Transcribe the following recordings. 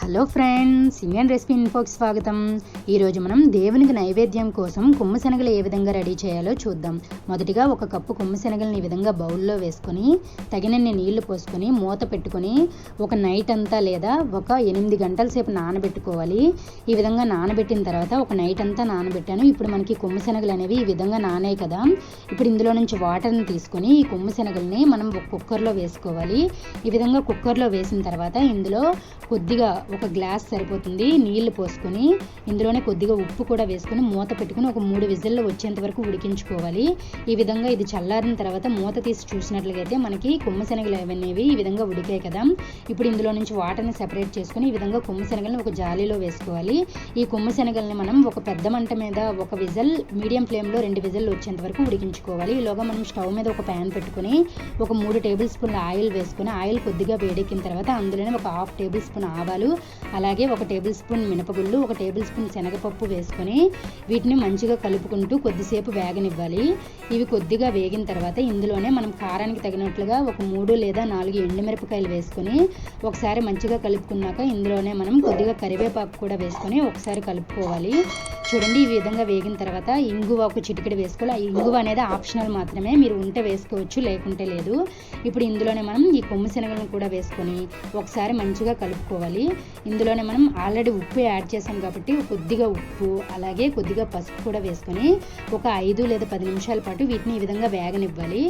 Hello friends, Indian recipe ఇన్ఫోకి స్వాగతం. ఈరోజు మనం దేవునికి నైవేద్యం కోసం కొమ్ము శనగలు ఏ విధంగా రెడీ చేయాలో చూద్దాం. మొదటిగా ఒక కప్పు కొమ్ము శనగలను ఈ విధంగా బౌల్లో వేసుకొని తగినన్ని నీళ్లు పోసుకొని మూత పెట్టుకొని ఒక నైట్ అంతా లేదా ఒక 8 గంటల సేపు నానబెట్టుకోవాలి. ఈ విధంగా నానబెట్టిన తర్వాత ఒక నైట్ అంతా నానబెట్టాను. ఇప్పుడు మనకి కొమ్ము శనగలు అనేవి ఈ విధంగా నానాయి కదా. ఇప్పుడు ఇందులో నుంచి వాటర్ని తీసుకొని ఈ కొమ్ము శనగల్ని మనం ఒక కుక్కర్లో వేసుకోవాలి. ఈ విధంగా కుక్కర్లో వేసిన తర్వాత ఇందులో కొద్దిగా ఒక గ్లాస్ సరిపోతుంది నీళ్లు పోసుకొని ఇందులోనే కొద్దిగా ఉప్పు కూడా వేసుకొని మూత పెట్టుకుని ఒక 3 విజిల్లు వచ్చేంత వరకు ఉడికించుకోవాలి. ఈ విధంగా ఇది చల్లారిన తర్వాత మూత తీసి చూసినట్లయితే మనకి కొమ్ము శనగలు అనేవి ఈ విధంగా ఉడికాయి కదా. ఇప్పుడు ఇందులో నుంచి వాటర్ని సెపరేట్ చేసుకొని ఈ విధంగా కొమ్ము శనగలను ఒక జాలీలో వేసుకోవాలి. ఈ కొమ్ము శనగల్ని మనం ఒక పెద్ద మంట మీద ఒక విజిల్, మీడియం ఫ్లేమ్లో 2 విజిల్లు వచ్చేంత వరకు ఉడికించుకోవాలి. ఈలోగా మనం స్టవ్ మీద ఒక ప్యాన్ పెట్టుకొని ఒక 3 టేబుల్ స్పూన్ల ఆయిల్ వేసుకొని ఆయిల్ కొద్దిగా వేడెక్కిన తర్వాత అందులోనే ఒక 1/2 టేబుల్ స్పూన్ ఆవాలు, అలాగే 1 టేబుల్ స్పూన్ మినపగుళ్ళు, 1 టేబుల్ స్పూన్ శనగపప్పు వేసుకొని వీటిని మంచిగా కలుపుకుంటూ కొద్దిసేపు వేగనివ్వాలి. ఇవి కొద్దిగా వేగిన తర్వాత ఇందులోనే మనం కారానికి తగినట్లుగా ఒక 3 లేదా 4 ఎండుమిరపకాయలు వేసుకొని ఒకసారి మంచిగా కలుపుకున్నాక ఇందులోనే మనం కొద్దిగా కరివేపాకు కూడా వేసుకొని ఒకసారి కలుపుకోవాలి. చూడండి, ఈ విధంగా వేగిన తర్వాత ఇంగువ ఒక చిటికెడు వేసుకోవాలి. ఈ ఇంగువ అనేది ఆప్షనల్ మాత్రమే, మీరు ఉంటే వేసుకోవచ్చు, లేకుంటే లేదు. ఇప్పుడు ఇందులోనే మనం ఈ కొమ్ము శనగలను కూడా వేసుకొని ఒకసారి మంచిగా కలుపుకోవాలి. ఇందులోనే మనం ఆల్రెడీ ఉప్పు యాడ్ చేసాం కాబట్టి కొద్దిగా ఉప్పు అలాగే కొద్దిగా పసుపు కూడా వేసుకొని ఒక 5 లేదా 10 నిమిషాల పాటు వీటిని ఈ విధంగా వేగనివ్వాలి.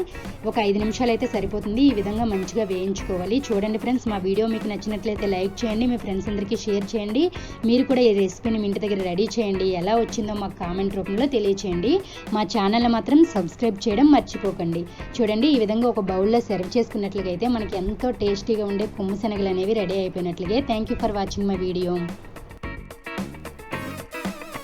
ఒక 5 నిమిషాలు అయితే సరిపోతుంది. ఈ విధంగా మంచిగా వేయించుకోవాలి. చూడండి ఫ్రెండ్స్, మా వీడియో మీకు నచ్చినట్లయితే లైక్ చేయండి, మీ ఫ్రెండ్స్ అందరికీ షేర్ చేయండి. మీరు కూడా ఈ రెసిపీని మీ ఇంటి దగ్గర రెడీ చేయండి. ఎలా వచ్చిందో మాకు కామెంట్ రూపంలో తెలియచేయండి. మా ఛానల్ మాత్రం సబ్స్క్రైబ్ చేయడం మర్చిపోకండి. చూడండి, ఈ విధంగా ఒక బౌల్లో సర్వ్ చేసుకున్నట్లయితే మనకి ఎంతో టేస్టీగా ఉండే కొమ్ము శనగలు అనేవి రెడీ అయిపోయినట్లుగా. Thank you for watching my video.